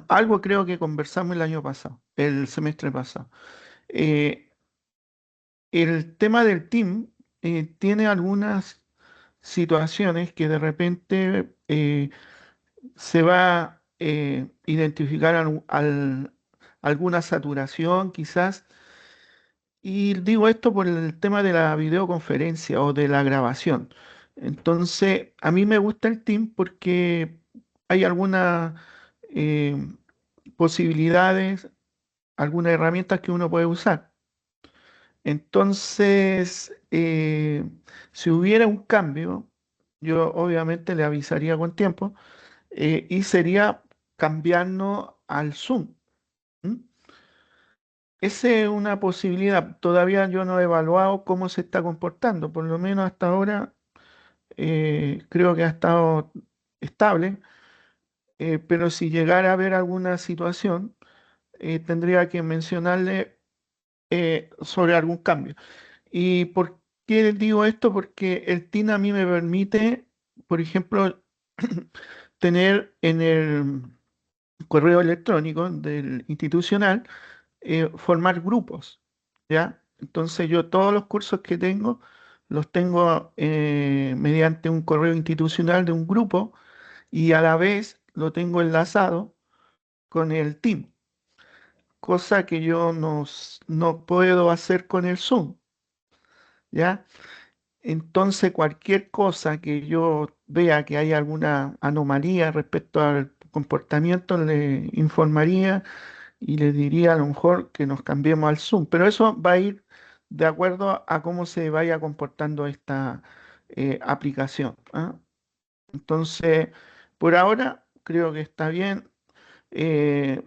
Algo creo que conversamos el año pasado, el semestre pasado. Eh, el tema del team tiene algunas situaciones que de repente se va a identificar alguna saturación quizás. Y digo esto por el tema de la videoconferencia o de la grabación. Entonces, a mí me gusta el team porque hay algunas eh, posibilidades, algunas herramientas que uno puede usar. Entonces, si hubiera un cambio, yo obviamente le avisaría con tiempo y sería cambiarnos al Zoom. ¿M? Esa es una posibilidad. Todavía yo no he evaluado cómo se está comportando. Por lo menos hasta ahora creo que ha estado estable. Pero si llegara a haber alguna situación, tendría que mencionarle sobre algún cambio. ¿Y por qué digo esto? Porque el TIN a mí me permite, por ejemplo, tener en el correo electrónico del institucional, formar grupos, ¿ya? Entonces yo todos los cursos que tengo los tengo mediante un correo institucional de un grupo y a la vez lo tengo enlazado con el Team, cosa que yo no puedo hacer con el Zoom, ¿ya? Entonces, cualquier cosa que yo vea que hay alguna anomalía respecto al comportamiento, le informaría y le diría a lo mejor que nos cambiemos al Zoom. Pero eso va a ir de acuerdo a cómo se vaya comportando esta aplicación, ¿ah? Entonces, por ahora creo que está bien. Eh,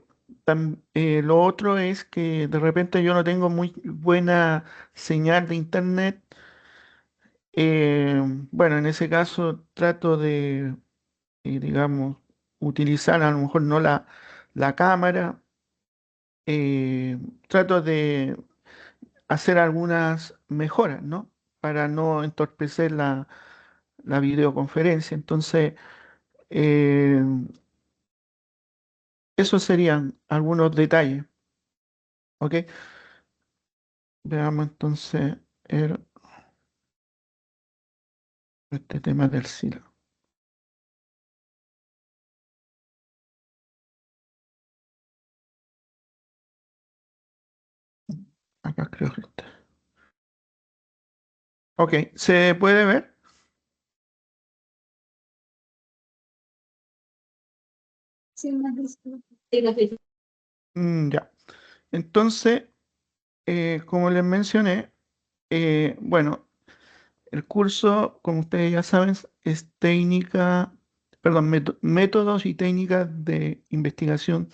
lo otro es que de repente yo no tengo muy buena señal de internet. Bueno, en ese caso trato de, digamos, utilizar a lo mejor no la cámara. eh, Trato de hacer algunas mejoras, ¿no? Para no entorpecer la videoconferencia. Entonces, eh, esos serían algunos detalles, ¿ok? Veamos entonces este tema del silo. Acá creo que está. Ok, ¿se puede ver? Sí, me has visto. Ya. Entonces, como les mencioné, bueno, el curso, como ustedes ya saben, es técnica, perdón, métodos y técnicas de investigación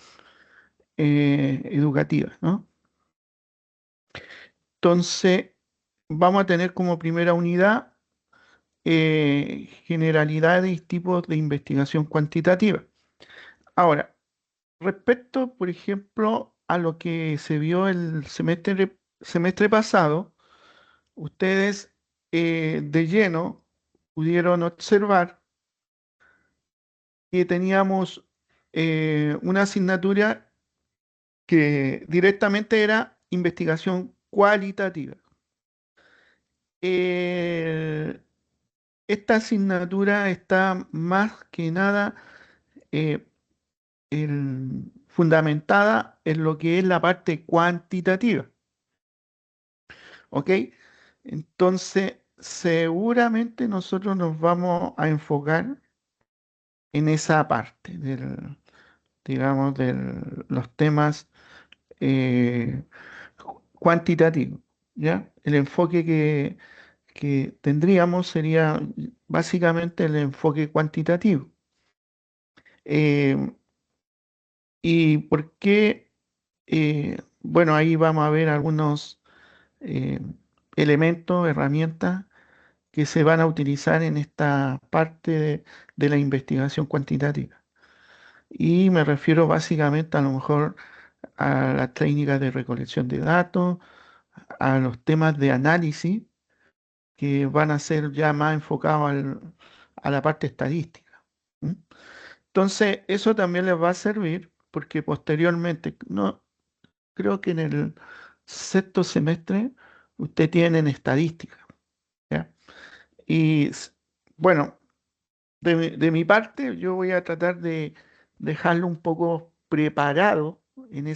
educativa, ¿no? Entonces, vamos a tener como primera unidad generalidades y tipos de investigación cuantitativa. Ahora, respecto, por ejemplo, a lo que se vio el semestre pasado, ustedes de lleno pudieron observar que teníamos una asignatura que directamente era investigación cualitativa. Eh, Esta asignatura está más que nada eh, fundamentada en lo que es la parte cuantitativa, ¿ok? Entonces, seguramente nosotros nos vamos a enfocar en esa parte digamos, de los temas cuantitativos, ¿ya? El enfoque que tendríamos sería básicamente el enfoque cuantitativo. Eh, ¿Y por qué? Bueno, ahí vamos a ver algunos eh, elementos, herramientas que se van a utilizar en esta parte de la investigación cuantitativa. Y me refiero básicamente a lo mejor a las técnicas de recolección de datos, a los temas de análisis que van a ser ya más enfocados a la parte estadística. ¿M? Entonces, eso también les va a servir porque posteriormente, no, creo que en el sexto semestre usted tiene en estadística, ¿ya? Y bueno, de mi parte, yo voy a tratar de dejarlo un poco preparado en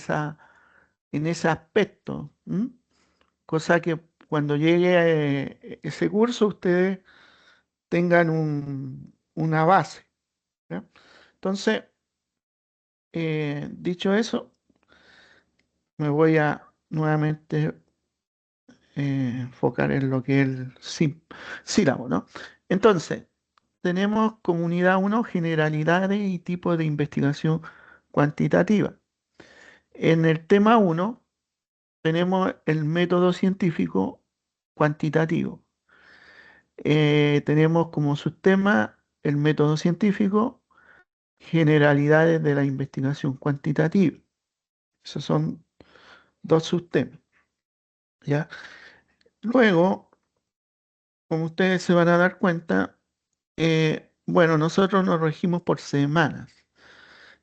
en ese aspecto, ¿m? Cosa que cuando llegue ese curso ustedes tengan una base, ¿ya? Entonces, dicho eso, me voy a nuevamente enfocar en lo que es el sílabo, ¿no? Entonces, tenemos como unidad uno generalidades y tipos de investigación cuantitativa. En el tema uno tenemos el método científico cuantitativo. Tenemos como subtema el método científico, generalidades de la investigación cuantitativa. Esos son dos subtemas, ¿ya? Luego, como ustedes se van a dar cuenta, bueno, nosotros nos regimos por semanas.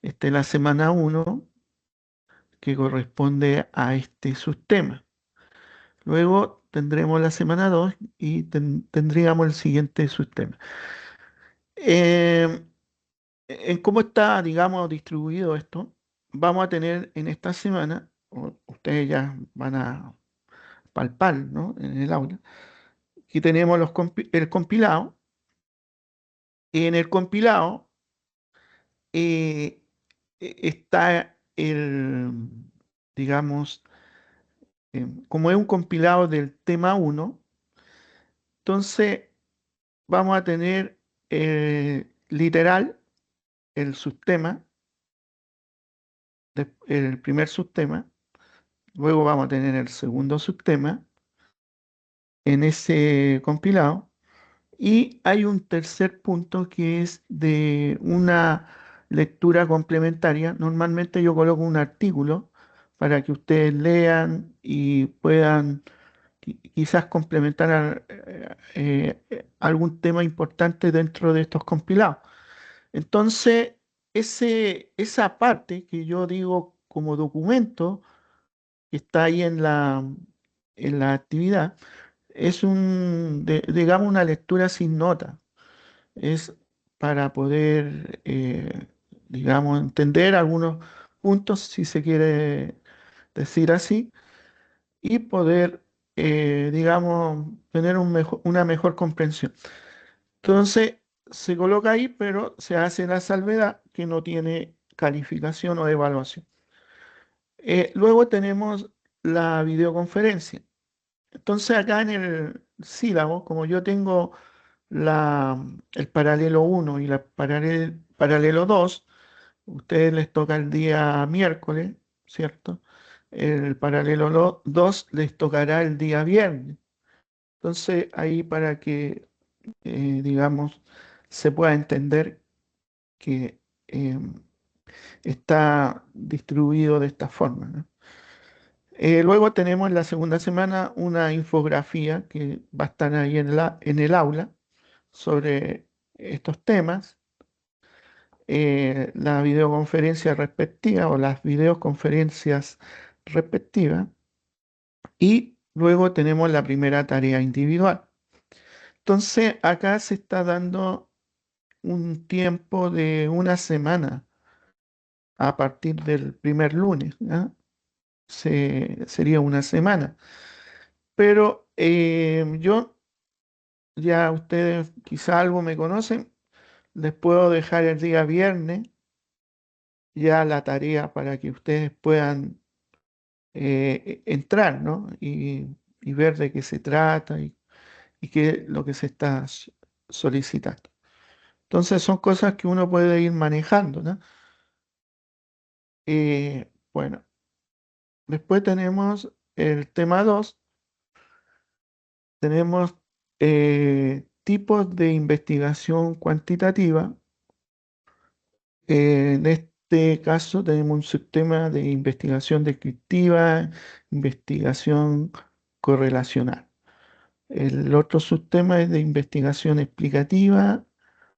Esta es la semana uno que corresponde a este subtema. Luego tendremos la semana 2 y tendríamos el siguiente subtema. Eh, en cómo está, digamos, distribuido esto, vamos a tener en esta semana, ustedes ya van a palpar, ¿no? En el aula, aquí tenemos el compilado, y en el compilado eh, está digamos, como es un compilado del tema uno, entonces vamos a tener literal el subtema, el primer subtema, luego vamos a tener el segundo subtema en ese compilado, y hay un tercer punto que es de una lectura complementaria. Normalmente yo coloco un artículo para que ustedes lean y puedan quizás complementar algún tema importante dentro de estos compilados. Entonces, esa parte que yo digo como documento, que está ahí en la actividad, es digamos, una lectura sin nota. Es para poder, digamos, entender algunos puntos, si se quiere decir así, y poder, digamos, tener una mejor comprensión. Entonces, se coloca ahí, pero se hace la salvedad que no tiene calificación o evaluación. Luego tenemos la videoconferencia. Entonces, acá en el sílabo, como yo tengo el paralelo uno y paralelo 2, ustedes les toca el día miércoles, ¿cierto? El paralelo 2 les tocará el día viernes. Entonces, ahí para que, digamos, se pueda entender que está distribuido de esta forma, ¿no? Luego tenemos en la segunda semana una infografía que va a estar ahí en el aula sobre estos temas, la videoconferencia respectiva o las videoconferencias respectivas, y luego tenemos la primera tarea individual. Entonces, acá se está dando un tiempo de una semana a partir del primer lunes, ¿ya? Sería una semana. Pero yo, ya ustedes quizá algo me conocen, les puedo dejar el día viernes ya la tarea para que ustedes puedan entrar, ¿no? Y ver de qué se trata y qué es lo que se está solicitando. Entonces son cosas que uno puede ir manejando, ¿no? Bueno, después tenemos el tema 2, tenemos tipos de investigación cuantitativa. En este caso tenemos un sistema de investigación descriptiva, investigación correlacional. El otro subtema es de investigación explicativa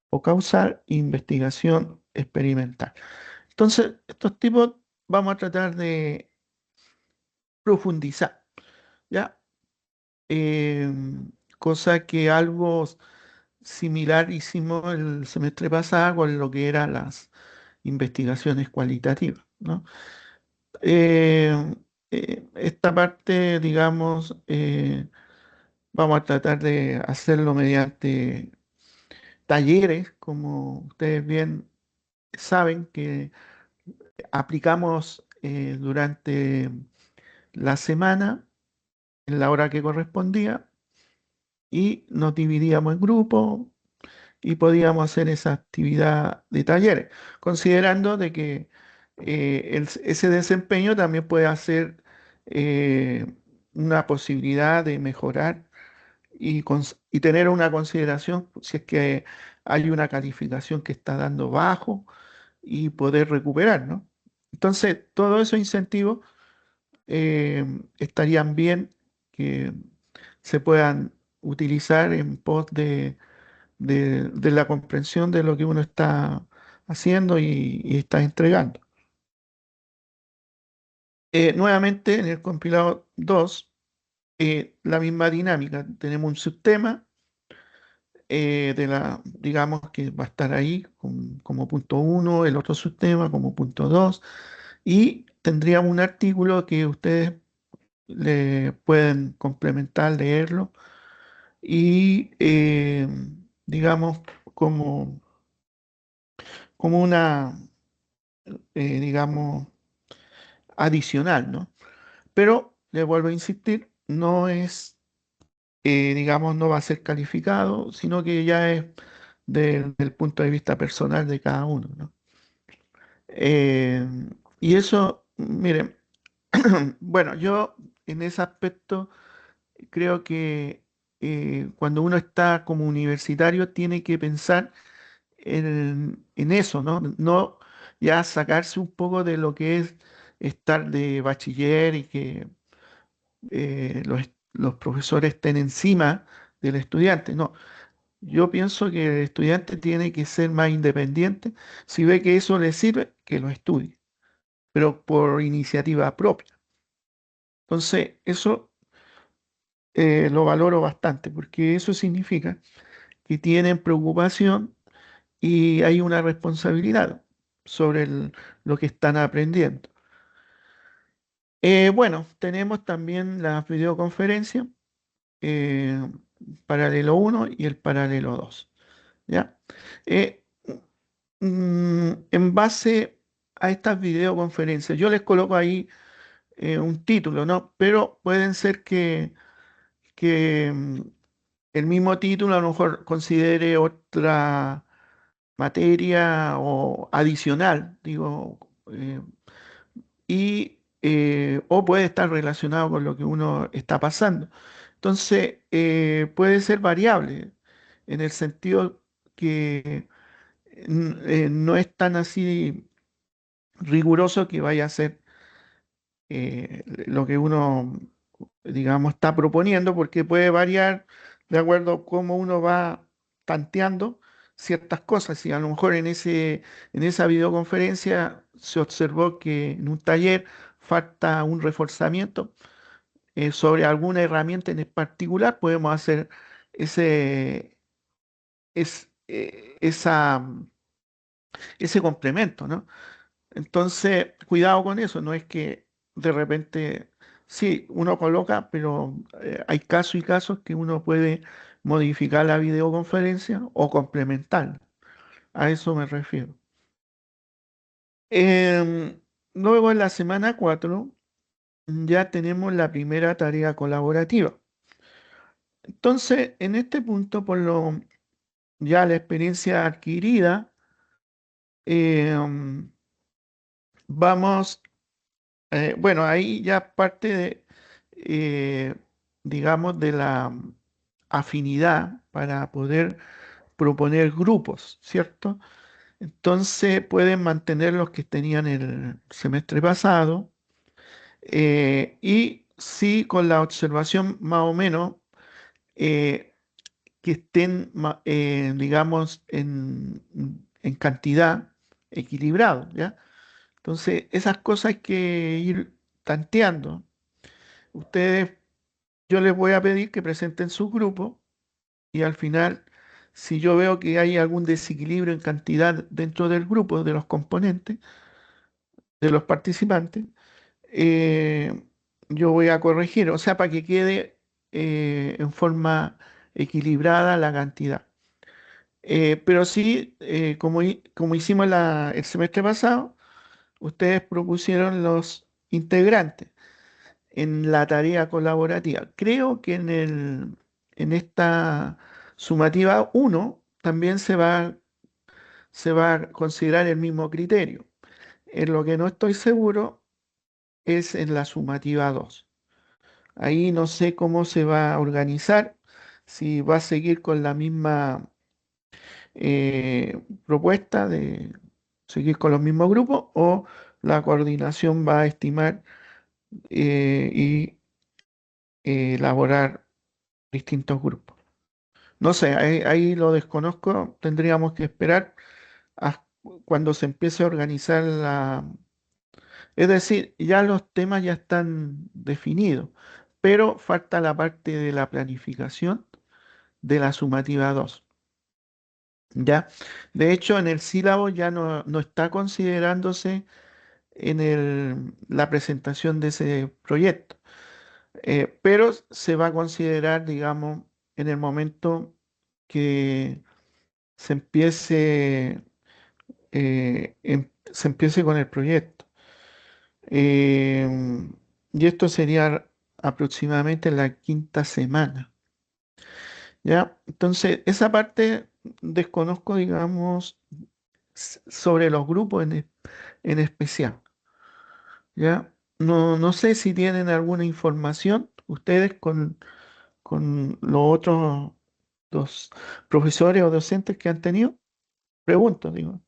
o causal, investigación experimental. Entonces, estos tipos vamos a tratar de profundizar, ¿ya? Eh, Cosa que algo similar hicimos el semestre pasado con lo que eran las investigaciones cualitativas, ¿no? Eh, Esta parte, digamos, vamos a tratar de hacerlo mediante talleres, como ustedes bien saben, que aplicamos durante la semana, en la hora que correspondía, y nos dividíamos en grupos y podíamos hacer esa actividad de talleres, considerando de que ese desempeño también puede hacer una posibilidad de mejorar y tener una consideración si es que hay una calificación que está dando bajo y poder recuperar, ¿no? Entonces, todos esos incentivos estarían bien que se puedan utilizar en pos de la comprensión de lo que uno está haciendo y está entregando. Nuevamente, en el compilado 2 la misma dinámica. Tenemos un subtema digamos que va a estar ahí como punto uno, el otro subtema como punto 2, y tendríamos un artículo que ustedes le pueden complementar, leerlo, y digamos como, como una, digamos, adicional, ¿no? Pero, le vuelvo a insistir, no es, digamos, no va a ser calificado, sino que ya es del punto de vista personal de cada uno, ¿no? Eh, y eso, miren, bueno, yo en ese aspecto creo que cuando uno está como universitario tiene que pensar en eso, ¿no? No ya sacarse un poco de lo que es estar de bachiller y que los profesores estén encima del estudiante. No, yo pienso que el estudiante tiene que ser más independiente. Si ve que eso le sirve, que lo estudie, pero por iniciativa propia. Entonces, eso lo valoro bastante, porque eso significa que tienen preocupación y hay una responsabilidad sobre lo que están aprendiendo. Bueno, tenemos también las videoconferencias, eh, paralelo uno y el paralelo 2, ¿ya? Eh, en base a estas videoconferencias, yo les coloco ahí un título, ¿no? Pero pueden ser que el mismo título a lo mejor considere otra materia o adicional, digo, o puede estar relacionado con lo que uno está pasando. Entonces, puede ser variable en el sentido que no es tan así riguroso que vaya a ser lo que uno, digamos, está proponiendo, porque puede variar de acuerdo a cómo uno va tanteando ciertas cosas. Y a lo mejor en esa videoconferencia se observó que en un taller falta un reforzamiento sobre alguna herramienta en particular, podemos hacer ese, esa, ese complemento, ¿no? Entonces, cuidado con eso, no es que de repente, sí, uno coloca, pero hay casos y casos que uno puede modificar la videoconferencia o complementarla. A eso me refiero. Em, Luego en la semana 4 ya tenemos la primera tarea colaborativa. Entonces, en este punto, ya la experiencia adquirida, em, vamos. Bueno, ahí ya parte eh, digamos, de la afinidad para poder proponer grupos, ¿cierto? Entonces pueden mantener los que tenían el semestre pasado y sí con la observación más o menos eh, que estén, digamos, en cantidad, equilibrado, ¿ya? Entonces, esas cosas hay que ir tanteando. Ustedes, yo les voy a pedir que presenten su grupo y al final, si yo veo que hay algún desequilibrio en cantidad dentro del grupo, de los componentes, de los participantes, eh, yo voy a corregir, o sea, para que quede en forma equilibrada la cantidad. Pero sí, como hicimos el semestre pasado, ustedes propusieron los integrantes en la tarea colaborativa. Creo que en esta sumativa uno también se va a considerar el mismo criterio. En lo que no estoy seguro es en la sumativa 2. Ahí no sé cómo se va a organizar, si va a seguir con la misma propuesta de seguir con los mismos grupos o la coordinación va a estimar y elaborar distintos grupos. No sé, ahí lo desconozco, tendríamos que esperar a cuando se empiece a organizar la... Es decir, ya los temas ya están definidos, pero falta la parte de la planificación de la sumativa 2. ¿Ya? De hecho, en el sílabo ya no está considerándose en la presentación de ese proyecto, pero se va a considerar, digamos, en el momento que se empiece con el proyecto. Y esto sería aproximadamente en la quinta semana. ¿Ya? Entonces, esa parte desconozco, digamos, sobre los grupos en especial. ¿Ya? No sé si tienen alguna información ustedes con los otros dos profesores o docentes que han tenido. Pregunto, digo.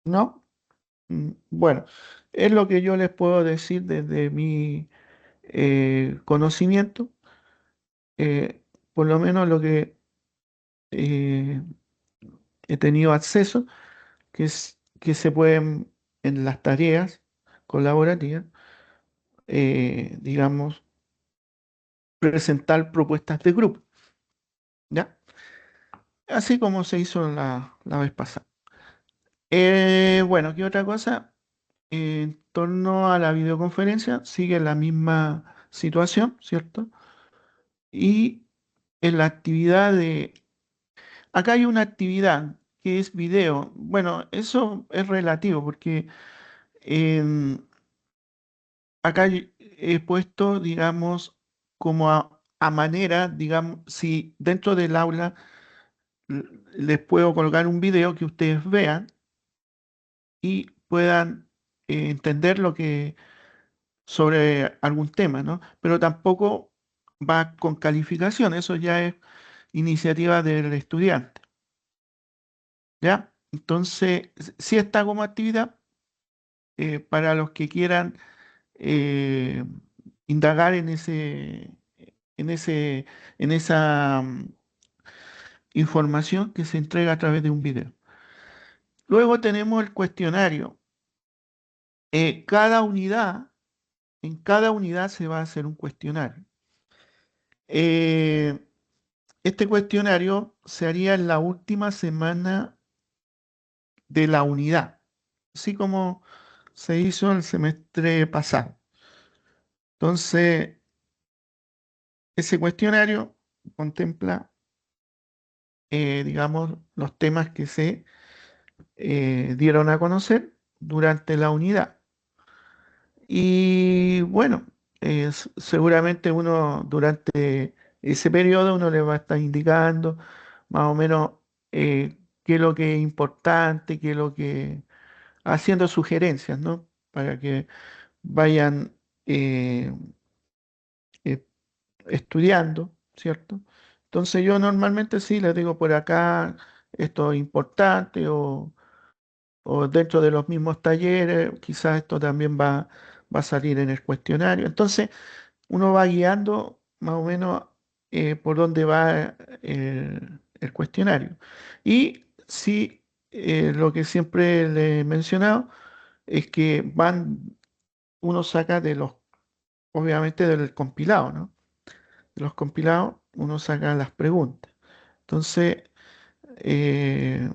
¿No? Bueno, es lo que yo les puedo decir desde mi conocimiento, por lo menos lo que eh, he tenido acceso, que es que se pueden en las tareas colaborativas, digamos, presentar propuestas de grupo, ¿ya? Así como se hizo la vez pasada. Bueno, ¿qué otra cosa? En torno a la videoconferencia, sigue la misma situación, ¿cierto? Y en la actividad de... Acá hay una actividad que es video. Bueno, eso es relativo porque em, acá he puesto, digamos, como a manera, digamos, si dentro del aula les puedo colgar un video que ustedes vean y puedan entender lo que sobre algún tema, ¿no? Pero tampoco va con calificación, eso ya es iniciativa del estudiante, ¿ya? Entonces, sí está como actividad para los que quieran eh, indagar en ese, en esa información que se entrega a través de un video. Luego tenemos el cuestionario. Cada unidad, en cada unidad se va a hacer un cuestionario. Eh, Este cuestionario se haría en la última semana de la unidad, así como se hizo el semestre pasado. Entonces, ese cuestionario contempla, digamos, los temas que se dieron a conocer durante la unidad. Y bueno, seguramente uno durante ese periodo uno le va a estar indicando más o menos qué es lo que es importante, qué es lo que haciendo sugerencias, ¿no? Para que vayan eh, eh, estudiando, ¿cierto? Entonces yo normalmente sí les digo por acá, esto es importante o dentro de los mismos talleres, quizás esto también va a salir en el cuestionario. Entonces uno va guiando más o menos por dónde va el cuestionario. Y sí, lo que siempre le he mencionado es que uno saca obviamente del compilado, ¿no? De los compilados uno saca las preguntas. Entonces, eh,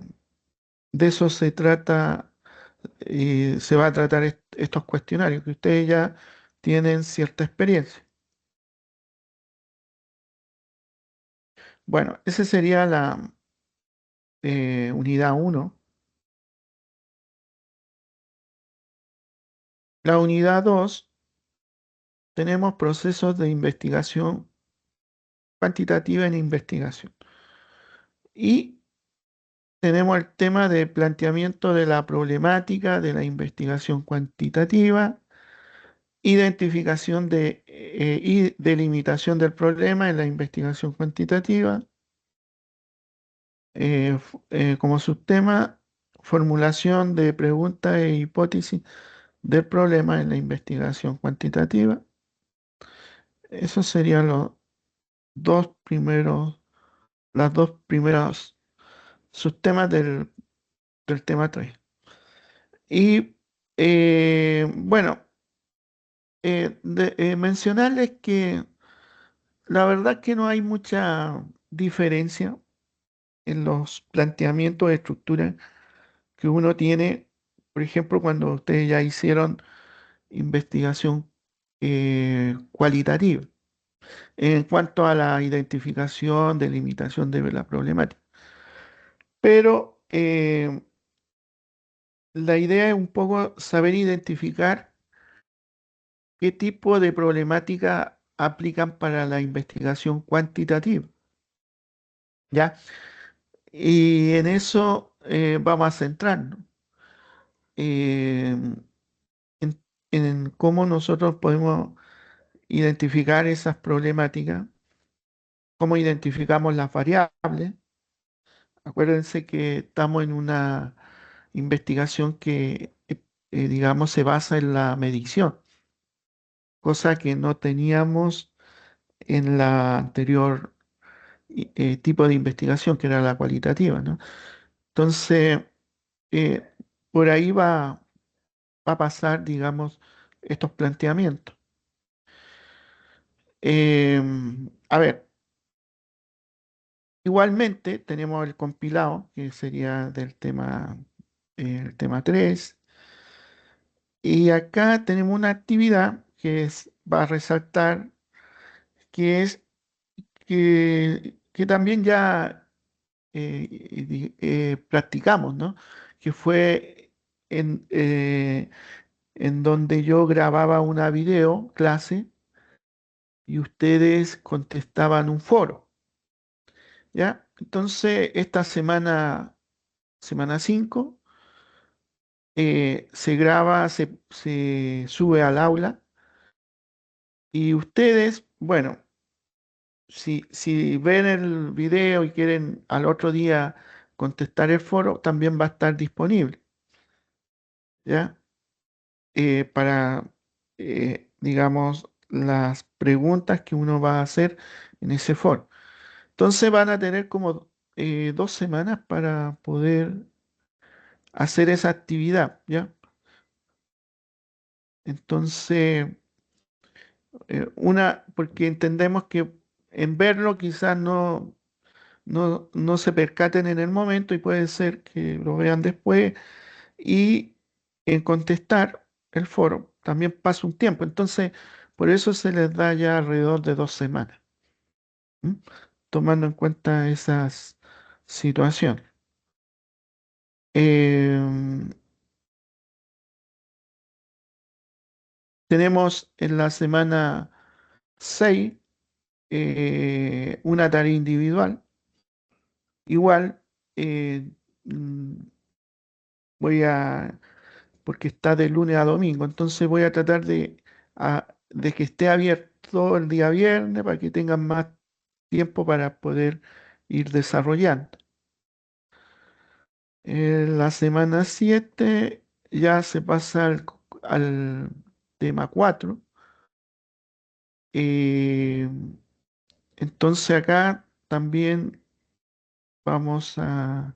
de eso se trata, se va a tratar estos cuestionarios, que ustedes ya tienen cierta experiencia. Bueno, esa sería la unidad uno. La unidad 2 tenemos procesos de investigación cuantitativa en investigación. Y tenemos el tema de planteamiento de la problemática de la investigación cuantitativa, identificación y delimitación del problema en la investigación cuantitativa, como subtema, formulación de preguntas e hipótesis del problema en la investigación cuantitativa. Esos serían dos primeros, las dos primeras subtemas del tema 3. Y bueno, mencionarles que la verdad que no hay mucha diferencia en los planteamientos de estructura que uno tiene, por ejemplo, cuando ustedes ya hicieron investigación cualitativa en cuanto a la identificación, delimitación de la problemática. Pero la idea es un poco saber identificar qué tipo de problemática aplican para la investigación cuantitativa, ¿ya? Y en eso vamos a centrarnos, eh, en cómo nosotros podemos identificar esas problemáticas, cómo identificamos las variables. Acuérdense que estamos en una investigación que, digamos, se basa en la medición, cosa que no teníamos en la anterior tipo de investigación, que era la cualitativa, ¿no? Entonces, eh, por ahí va a pasar, digamos, estos planteamientos. A ver, igualmente tenemos el compilado, que sería el tema 3, y acá tenemos una actividad va a resaltar, que es que también ya practicamos, ¿no? Que fue en donde yo grababa una video clase y ustedes contestaban un foro, ¿ya? Entonces, esta semana 5, se graba, se sube al aula y ustedes, bueno, si ven el video y quieren al otro día contestar el foro, también va a estar disponible, ¿ya? Para, digamos, las preguntas que uno va a hacer en ese foro. Entonces van a tener como 2 semanas para poder hacer esa actividad, ¿ya? Entonces, porque entendemos que en verlo quizás no se percaten en el momento y puede ser que lo vean después y en contestar el foro también pasa un tiempo. Entonces, por eso se les da ya alrededor de 2 semanas, ¿m? Tomando en cuenta esas situaciones. Em, Tenemos en la semana 6 una tarea individual. Igual, eh, mm, voy a, porque está de lunes a domingo, entonces voy a tratar de que esté abierto el día viernes para que tengan más tiempo para poder ir desarrollando. En la semana 7 ya se pasa al tema 4. eh, entonces acá también vamos a,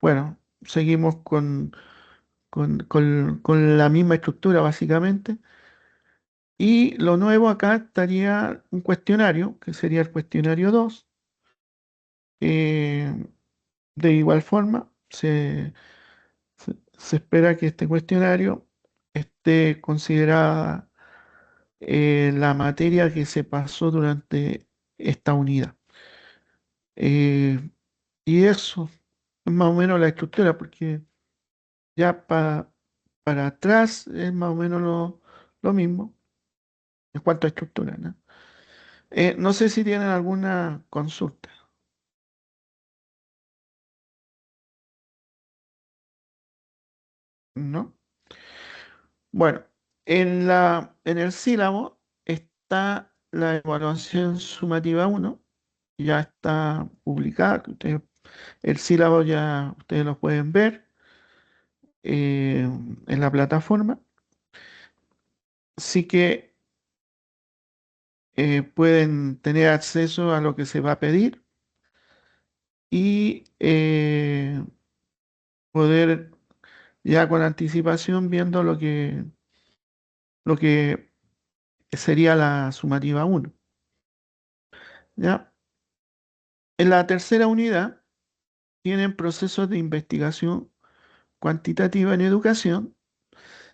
bueno, seguimos con la misma estructura básicamente. Y lo nuevo acá estaría un cuestionario, que sería el cuestionario 2. Eh, de igual forma, se espera que este cuestionario esté considerada la materia que se pasó durante esta unidad. Eh, y eso es más o menos la estructura, porque ya para atrás es más o menos lo mismo en cuanto a estructura, ¿no? No sé si tienen alguna consulta, ¿no? Bueno, en el sílabo está la evaluación sumativa uno, ya está publicada, el sílabo ya ustedes lo pueden ver en la plataforma, sí que pueden tener acceso a lo que se va a pedir y poder ya con anticipación viendo lo que sería la sumativa uno. ¿Ya? En la tercera unidad tienen procesos de investigación cuantitativa en educación.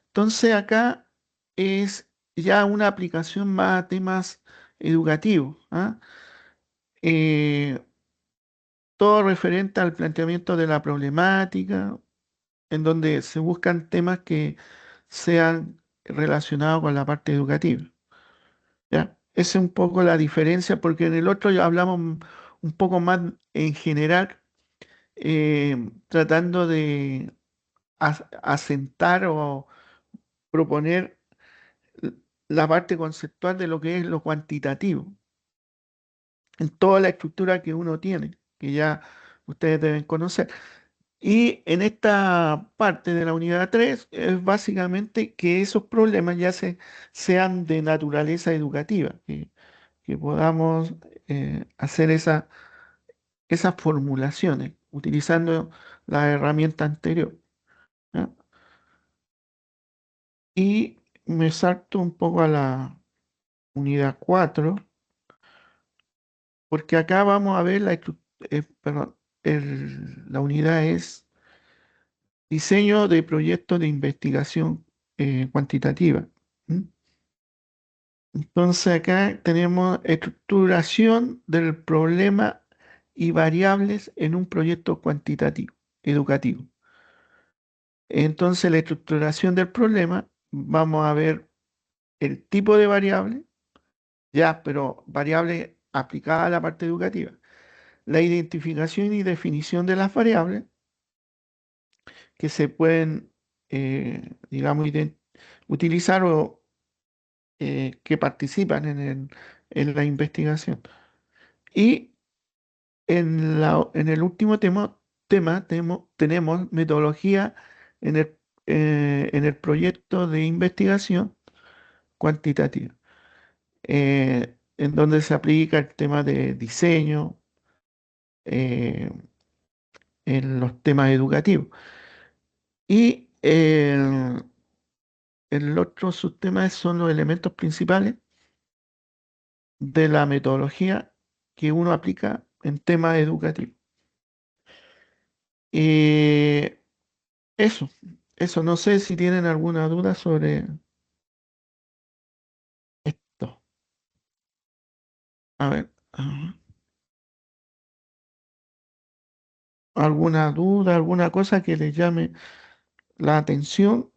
Entonces acá es ya una aplicación más a temas educativos, ¿ah? Eh, todo referente al planteamiento de la problemática, en donde se buscan temas que sean relacionados con la parte educativa. ¿Ya? Esa es un poco la diferencia, porque en el otro ya hablamos un poco más en general, tratando de asentar o proponer la parte conceptual de lo que es lo cuantitativo, en toda la estructura que uno tiene, que ya ustedes deben conocer. Y en esta parte de la unidad 3 es básicamente que esos problemas ya sean de naturaleza educativa, que podamos hacer esas formulaciones utilizando la herramienta anterior. ¿Ya? Y me salto un poco a la unidad 4 porque acá vamos a ver perdón, la unidad es diseño de proyectos de investigación cuantitativa. ¿Mm? Entonces acá tenemos estructuración del problema y variables en un proyecto cuantitativo, educativo. Entonces la estructuración del problema, vamos a ver el tipo de variable, ya, pero variable aplicada a la parte educativa. La identificación y definición de las variables que se pueden, digamos, utilizar o que participan en la investigación. Y en el último tenemos metodología en el proyecto de investigación cuantitativa, en donde se aplica el tema de diseño eh, en los temas educativos. Y el otro subtema son los elementos principales de la metodología que uno aplica en temas educativos. Eh, eso, eso, no sé si tienen alguna duda sobre esto. A ver, alguna duda, alguna cosa que les llame la atención.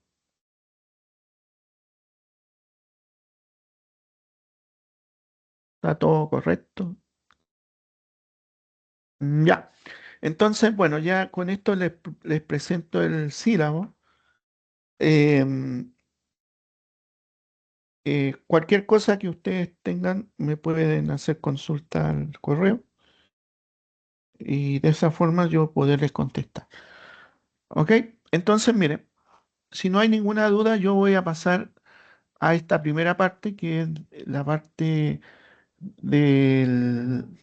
¿Está todo correcto? Ya. Entonces, bueno, ya con esto les presento el sílabo. Em, cualquier cosa que ustedes tengan, me pueden hacer consulta al correo y de esa forma yo poderles contestar. ¿Ok? Entonces, miren, si no hay ninguna duda, yo voy a pasar a esta primera parte, que es la parte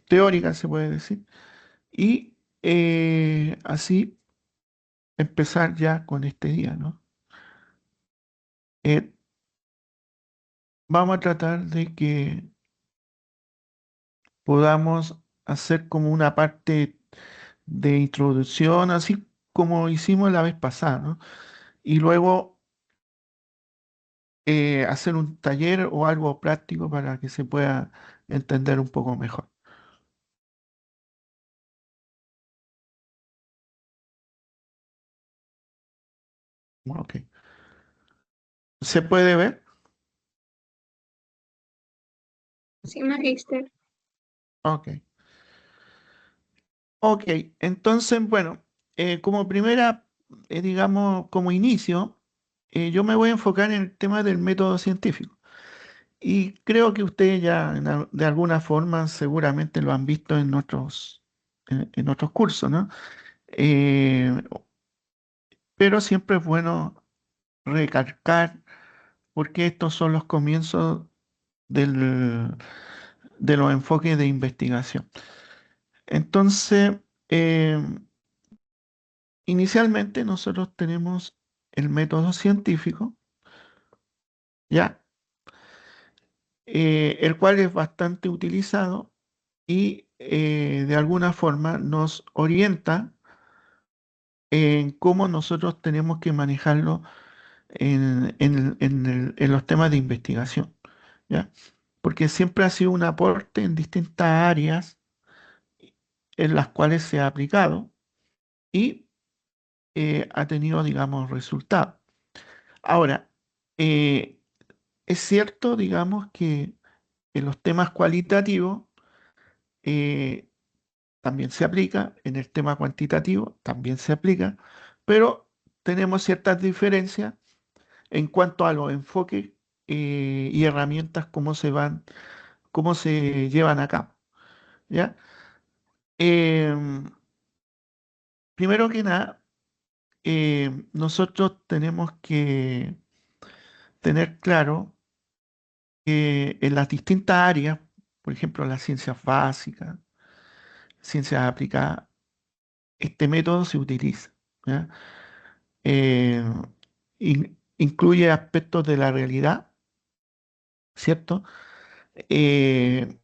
teórica, se puede decir, y así empezar ya con este día, ¿no? Eh, Vamos a tratar de que podamos hacer como una parte de introducción, así como hicimos la vez pasada, ¿no? Y luego hacer un taller o algo práctico para que se pueda entender un poco mejor. Ok. ¿Se puede ver? Sí, magíster. Ok. Ok, entonces, bueno, como primera, digamos, como inicio, yo me voy a enfocar en el tema del método científico. Y creo que ustedes ya de alguna forma seguramente lo han visto en otros cursos, ¿no? Eh, pero siempre es bueno recalcar porque estos son los comienzos del- de los enfoques de investigación. Entonces, eh, inicialmente nosotros tenemos el método científico, ¿ya? El cual es bastante utilizado y de alguna forma nos orienta en cómo nosotros tenemos que manejarlo en los temas de investigación, ¿ya? Porque siempre ha sido un aporte en distintas áreas en las cuales se ha aplicado y ha tenido, digamos, resultados. Ahora, eh, es cierto, digamos, que en los temas cualitativos eh, también se aplica, en el tema cuantitativo también se aplica, pero tenemos ciertas diferencias en cuanto a los enfoques y herramientas, cómo se llevan a cabo, ¿ya? Em, Primero que nada, nosotros tenemos que tener claro que en las distintas áreas, por ejemplo, las ciencias básicas, ciencias aplicadas, este método se utiliza, ¿ya? Eh, Incluye aspectos de la realidad, ¿cierto? Eh,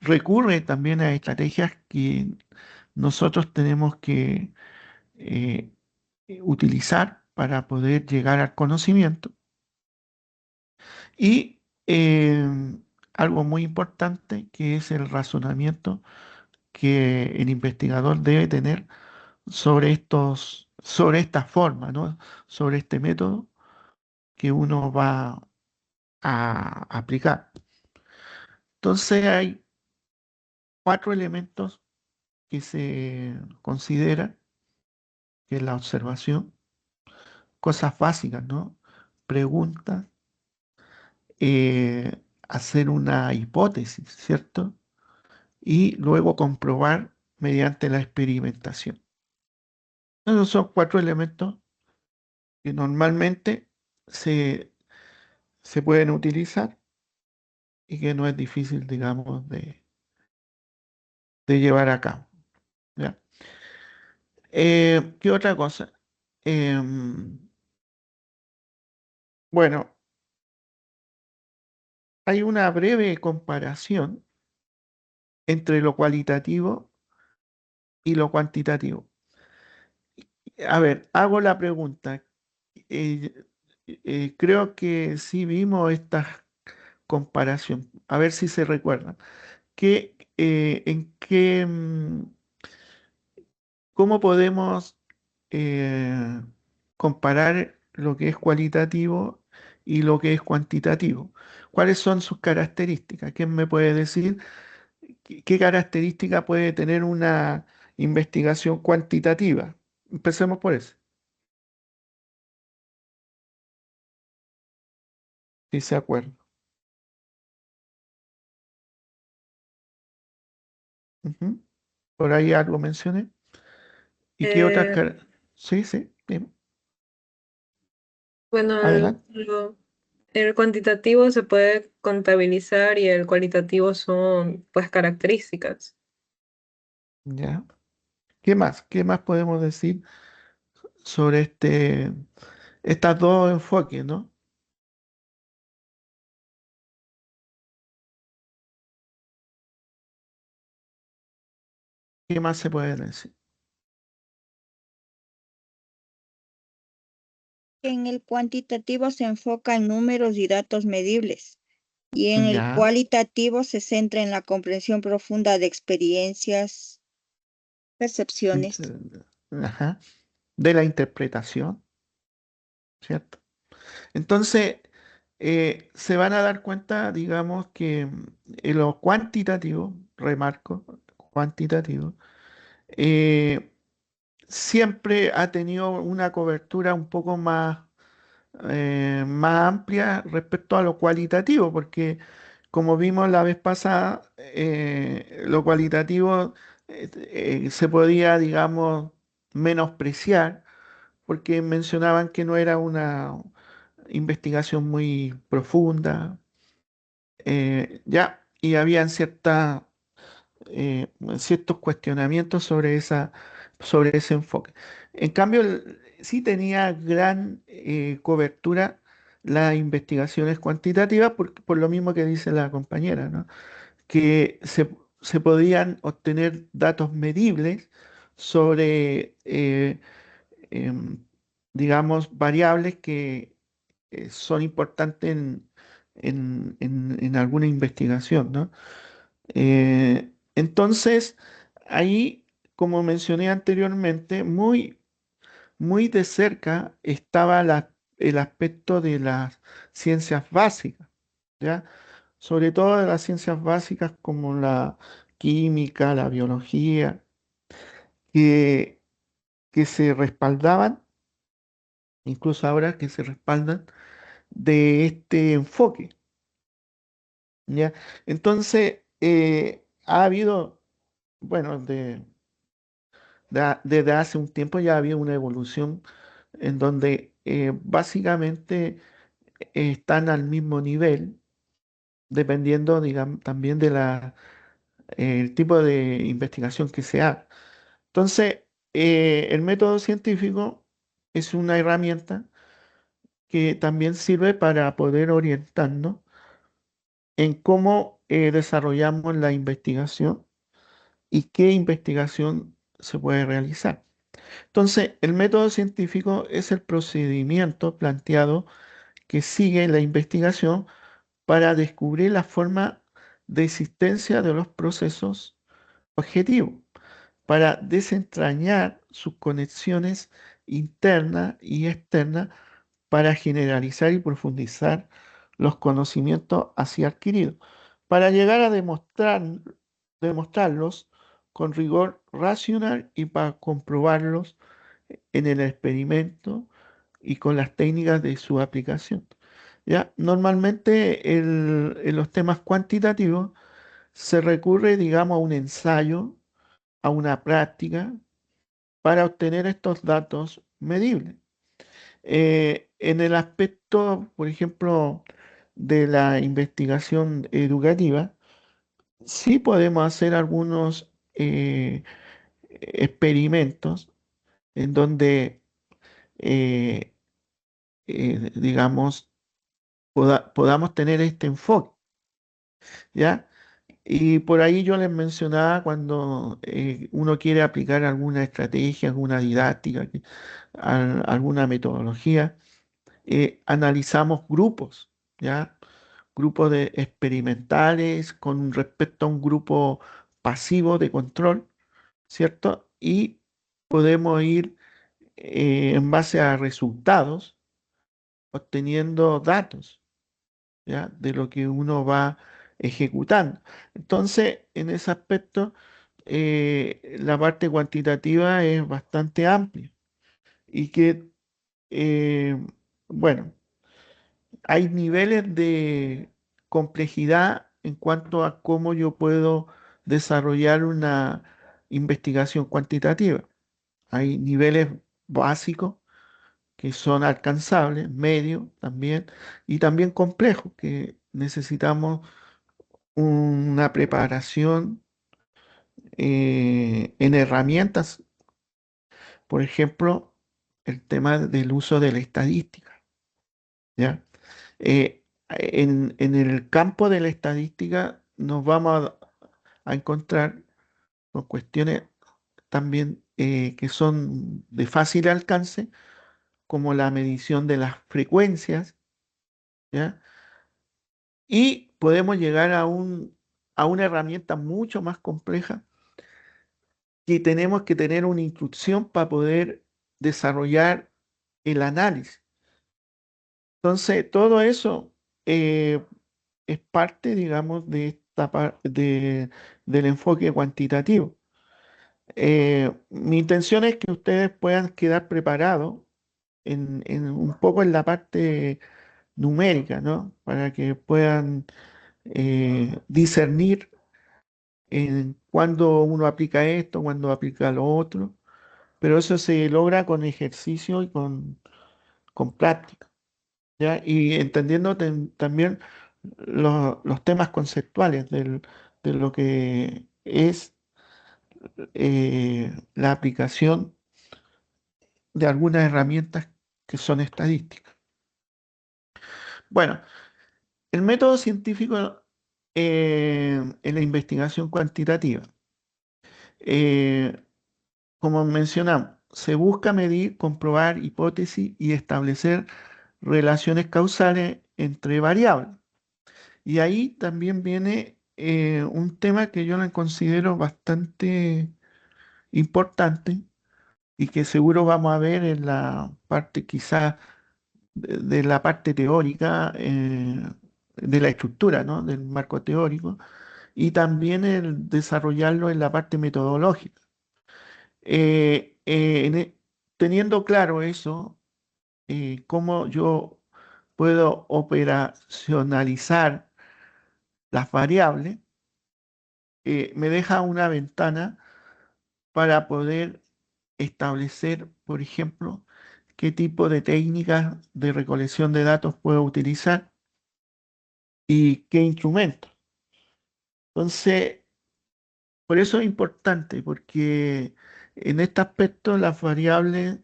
Recurre también a estrategias que nosotros tenemos que eh, utilizar para poder llegar al conocimiento. Y algo muy importante que es el razonamiento que el investigador debe tener sobre esta forma, ¿no? Sobre este método que uno va a aplicar. Entonces hay cuatro elementos que se consideran, que es la observación, cosas básicas, ¿no? Preguntas, hacer una hipótesis, ¿cierto? Y luego comprobar mediante la experimentación. Esos son cuatro elementos que normalmente se, se pueden utilizar y que no es difícil, digamos, de llevar a cabo, ¿ya? ¿Qué otra cosa? Em, bueno, hay una breve comparación entre lo cualitativo y lo cuantitativo. A ver, hago la pregunta. eh, Creo que sí vimos esta comparación. A ver si se recuerdan. En qué, cómo podemos eh, comparar lo que es cualitativo y lo que es cuantitativo? ¿Cuáles son sus características? ¿Quién me puede decir qué característica puede tener una investigación cuantitativa? Empecemos por eso, si se acuerdan. Ujú. Por ahí algo mencioné. ¿Y qué otras Eh, características? Sí, sí, dime. bueno, Adelante. el cuantitativo se puede contabilizar y el cualitativo son pues características. Ya. ¿Qué más? ¿Qué más podemos decir sobre estas dos enfoques, ¿no? ¿Qué más se puede decir? En el cuantitativo se enfoca en números y datos medibles, y en el Ya, cualitativo se centra en la comprensión profunda de experiencias, percepciones. ajá, de la interpretación, ¿cierto? Entonces, se van a dar cuenta, digamos, que en lo cuantitativo, remarco, cuantitativo, eh, siempre ha tenido una cobertura un poco más amplia respecto a lo cualitativo, porque como vimos la vez pasada, lo cualitativo se podía, digamos, menospreciar, porque mencionaban que no era una investigación muy profunda, ya, y habían ciertos cuestionamientos sobre ese enfoque. En cambio, sí tenía gran cobertura las investigaciones cuantitativas, por lo mismo que dice la compañera, ¿no? Que se podían obtener datos medibles sobre, em, digamos, variables que son importantes en alguna investigación, ¿no? Entonces, ahí, como mencioné anteriormente, muy de cerca estaba el aspecto de las ciencias básicas, ¿ya? Sobre todo de las ciencias básicas como la química, la biología, que, que se respaldaban, incluso ahora que se respaldan, de este enfoque, ¿ya? Entonces, ha habido, bueno, desde hace un tiempo ya había una evolución en donde básicamente están al mismo nivel, dependiendo, digamos, también el tipo de investigación que se haga. Entonces, el método científico es una herramienta que también sirve para poder orientarnos en cómo desarrollamos la investigación y qué investigación se puede realizar. Entonces, el método científico es el procedimiento planteado que sigue la investigación para descubrir la forma de existencia de los procesos objetivos, para desentrañar sus conexiones internas y externas, para generalizar y profundizar los conocimientos así adquiridos, para llegar a demostrarlos con rigor racional y para comprobarlos en el experimento y con las técnicas de su aplicación. ¿Ya? Normalmente en los temas cuantitativos se recurre, digamos, a un ensayo, a una práctica, para obtener estos datos medibles. En el aspecto, por ejemplo, de la investigación educativa, sí podemos hacer algunos experimentos en donde, eh, digamos, podamos tener este enfoque, ¿ya? Y por ahí yo les mencionaba cuando uno quiere aplicar alguna estrategia, alguna didáctica, alguna metodología, analizamos grupos, ¿ya? Grupos de experimentales con respecto a un grupo pasivo de control, ¿cierto? Y podemos ir en base a resultados obteniendo datos, ¿ya? De lo que uno va ejecutando. Entonces, en ese aspecto, la parte cuantitativa es bastante amplia y que, eh, bueno, hay niveles de complejidad en cuanto a cómo yo puedo desarrollar una investigación cuantitativa. Hay niveles básicos que son alcanzables, medios también, y también complejos, que necesitamos una preparación en herramientas por ejemplo, el tema del uso de la estadística, ¿ya? En el campo de la estadística nos vamos a encontrar con cuestiones también que son de fácil alcance, como la medición de las frecuencias, ¿ya? Y podemos llegar a una herramienta mucho más compleja que tenemos que tener una instrucción para poder desarrollar el análisis. Entonces, todo eso eh, es parte, digamos, de del enfoque cuantitativo. Mi intención es que ustedes puedan quedar preparados en un poco en la parte numérica, ¿no? Para que puedan discernir en cuándo uno aplica esto, cuándo aplica lo otro, pero eso se logra con ejercicio y con práctica, ¿ya? Y entendiendo también los temas conceptuales de lo que es la aplicación de algunas herramientas que son estadísticas. Bueno, el método científico en la investigación cuantitativa. Eh, Como mencionamos, se busca medir, comprobar hipótesis y establecer relaciones causales entre variables. Y ahí también viene un tema que yo lo considero bastante importante y que seguro vamos a ver en la parte quizás de la parte teórica, de la estructura, ¿no? Del marco teórico, y también el desarrollarlo en la parte metodológica. Eh, eh, en e- Teniendo claro eso, cómo yo puedo operacionalizar las variables, me deja una ventana para poder establecer, por ejemplo, qué tipo de técnicas de recolección de datos puedo utilizar y qué instrumentos. Entonces, por eso es importante, porque en este aspecto las variables,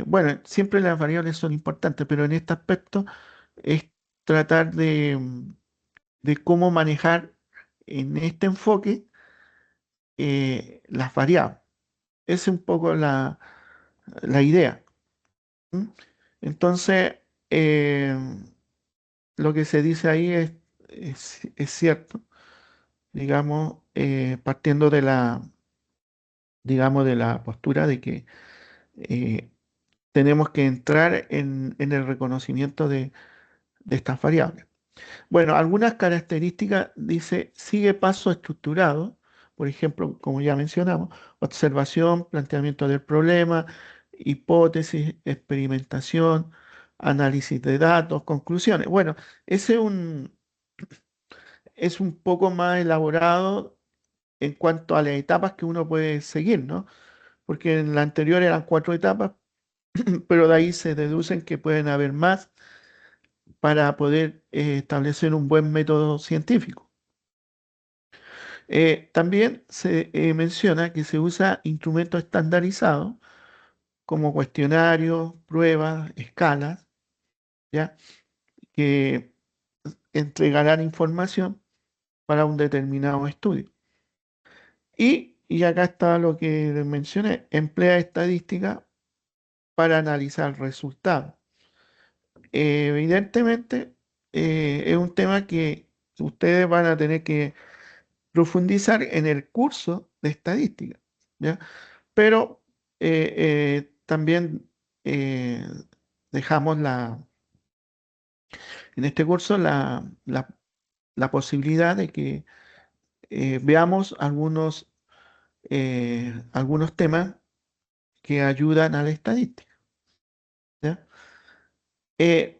bueno, siempre las variables son importantes, pero en este aspecto es tratar de cómo manejar en este enfoque las variables. Esa es un poco la idea. ¿M? Entonces, eh, lo que se dice ahí es cierto, digamos, partiendo digamos, de la postura de que eh, tenemos que entrar en el reconocimiento de estas variables. Bueno, algunas características dice, sigue paso estructurado, por ejemplo, como ya mencionamos, observación, planteamiento del problema, hipótesis, experimentación, análisis de datos, conclusiones. Bueno, ese es un poco más elaborado en cuanto a las etapas que uno puede seguir, ¿no? Porque en la anterior eran 4 etapas, pero de ahí se deducen que pueden haber más para poder establecer un buen método científico. También se menciona que se usa instrumentos estandarizados como cuestionarios, pruebas, escalas, ¿ya? Que entregarán información para un determinado estudio. Y acá está lo que les mencioné, emplea estadística para analizar resultados. Evidentemente, es un tema que ustedes van a tener que profundizar en el curso de estadística, ¿ya? Pero también dejamos en este curso la posibilidad de que veamos algunos temas que ayudan a la estadística, ¿ya?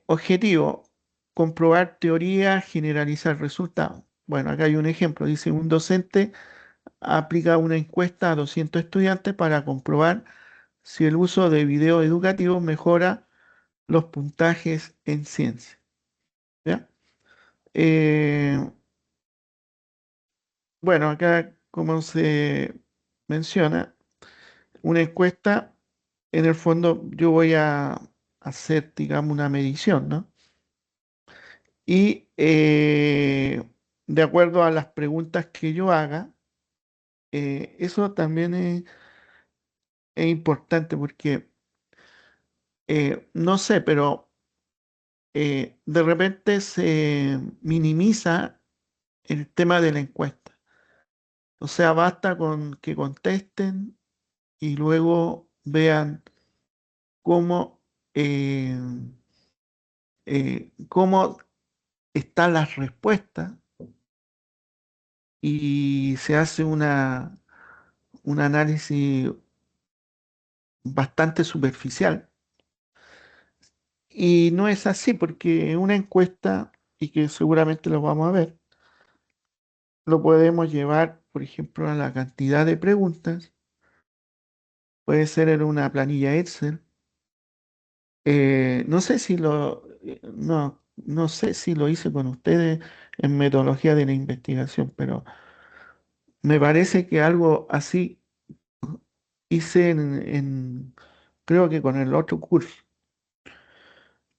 Objetivo, comprobar teoría, generalizar resultados. Bueno, acá hay un ejemplo, dice un docente aplica una encuesta a 200 estudiantes para comprobar si el uso de video educativo mejora los puntajes en ciencia. ¿Ya? Eh, bueno, acá como se menciona, una encuesta en el fondo yo voy a hacer, digamos, una medición, ¿no? Y de acuerdo a las preguntas que yo haga, eso también es importante porque, no sé, pero de repente se minimiza el tema de la encuesta. O sea, basta con que contesten y luego vean cómo, eh, cómo están las respuestas y se hace un análisis bastante superficial. Y no es así porque una encuesta, y que seguramente lo vamos a ver, lo podemos llevar, por ejemplo, a la cantidad de preguntas. Puede ser en una planilla Excel. No sé si no sé si lo hice con ustedes en metodología de la investigación, pero me parece que algo así hice creo que con el otro curso.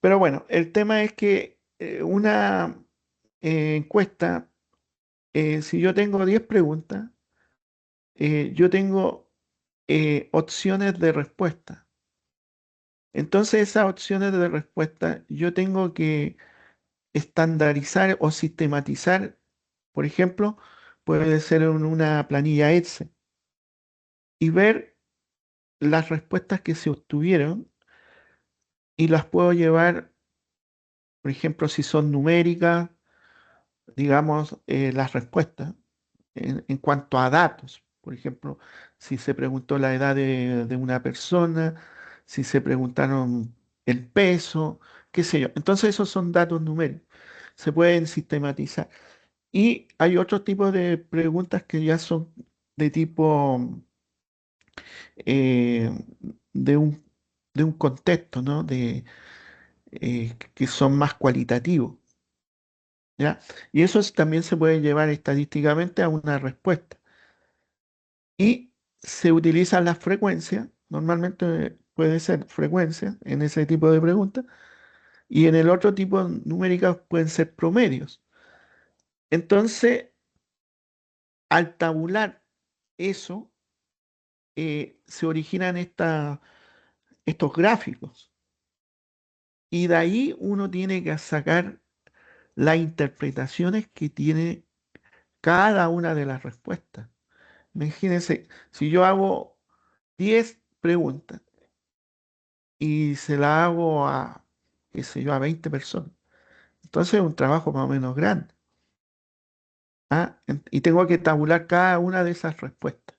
Pero bueno, el tema es que una encuesta, si yo tengo 10 preguntas, yo tengo opciones de respuesta. Entonces esas opciones de respuesta yo tengo que estandarizar o sistematizar, por ejemplo, puede ser en una planilla Excel y ver las respuestas que se obtuvieron y las puedo llevar, por ejemplo, si son numéricas, digamos, las respuestas en cuanto a datos. Por ejemplo, si se preguntó la edad de una persona, si se preguntaron el peso, qué sé yo. Entonces esos son datos numéricos. Se pueden sistematizar. Y hay otros tipos de preguntas que ya son de tipo eh, de de un contexto, ¿no? Que son más cualitativos, ¿ya? Y eso también se puede llevar estadísticamente a una respuesta. Y se utilizan las frecuencias, normalmente puede ser frecuencia en ese tipo de preguntas, y en el otro tipo numéricas pueden ser promedios. Entonces, al tabular eso, se originan estos gráficos. Y de ahí uno tiene que sacar las interpretaciones que tiene cada una de las respuestas. Imagínense, si yo hago 10 preguntas y se la hago a, qué sé yo, a 20 personas, entonces es un trabajo más o menos grande. ¿Ah? Y tengo que tabular cada una de esas respuestas.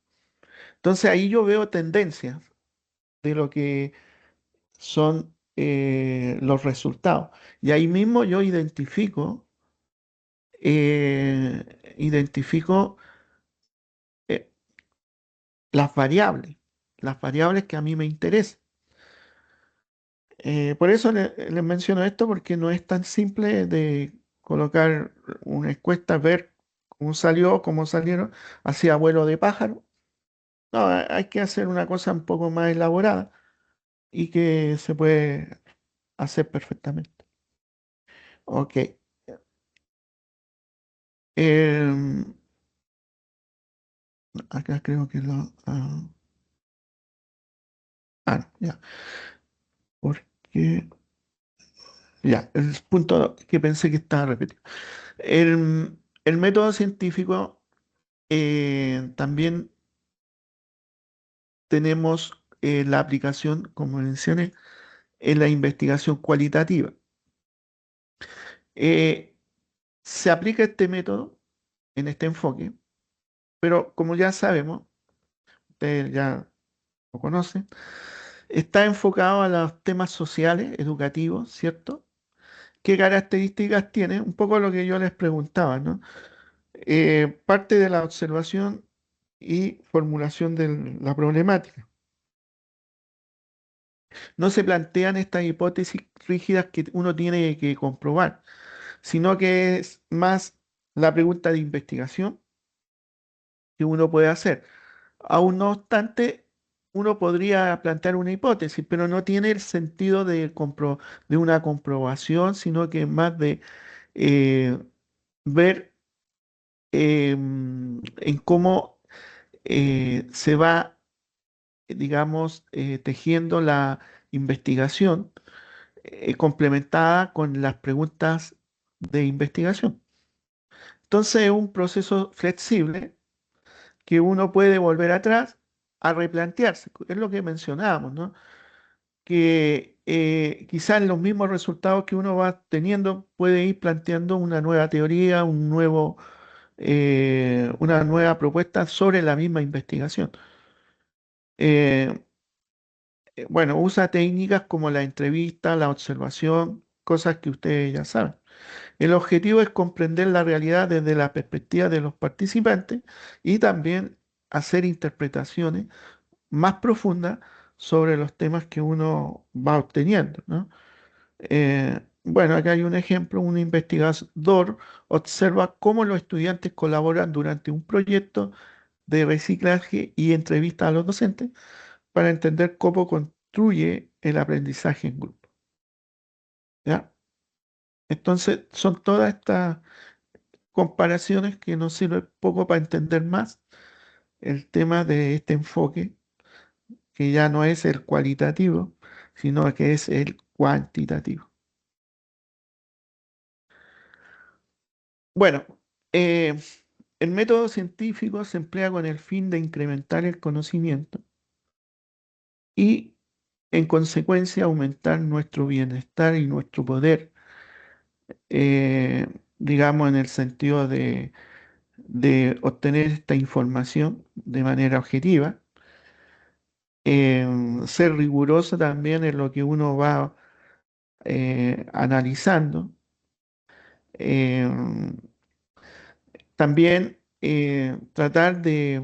Entonces ahí yo veo tendencias de lo que son los resultados. Y ahí mismo yo identifico eh, las variables que a mí me interesan. Por eso les menciono esto, porque no es tan simple de colocar una encuesta, ver cómo salió, cómo salieron, así a vuelo de pájaro. No, hay que hacer una cosa un poco más elaborada y que se puede hacer perfectamente. Ok. Em, Acá creo que no, ya. Porque. Ya, el punto que pensé que estaba repetido. El método científico también tenemos la aplicación, como mencioné, en la investigación cualitativa. Eh, Se aplica este método en este enfoque, pero como ya sabemos, ustedes ya lo conocen, está enfocado a los temas sociales, educativos, ¿cierto? ¿Qué características tiene? Un poco lo que yo les preguntaba, ¿no? Parte de la observación y formulación de la problemática. No se plantean estas hipótesis rígidas que uno tiene que comprobar, sino que es más la pregunta de investigación que uno puede hacer. Aún no obstante, uno podría plantear una hipótesis, pero no tiene el sentido de una comprobación, sino que más de eh, ver en cómo se va, digamos, tejiendo la investigación complementada con las preguntas de investigación. Entonces es un proceso flexible que uno puede volver atrás a replantearse. Es lo que mencionábamos, ¿no? Que quizás los mismos resultados que uno va teniendo puede ir planteando una nueva teoría, una nueva propuesta sobre la misma investigación. Eh, bueno, usa técnicas como la entrevista, la observación, cosas que ustedes ya saben. El objetivo es comprender la realidad desde la perspectiva de los participantes y también hacer interpretaciones más profundas sobre los temas que uno va obteniendo, ¿no? Bueno, acá hay un ejemplo, un investigador observa cómo los estudiantes colaboran durante un proyecto de reciclaje y entrevista a los docentes para entender cómo construye el aprendizaje en grupo, ¿ya? Entonces, son todas estas comparaciones que nos sirven poco para entender más el tema de este enfoque, que ya no es el cualitativo, sino que es el cuantitativo. Bueno, eh, el método científico se emplea con el fin de incrementar el conocimiento y, en consecuencia, aumentar nuestro bienestar y nuestro poder, eh, digamos, en el sentido de obtener esta información de manera objetiva, ser riguroso también en lo que uno va analizando. em, También tratar de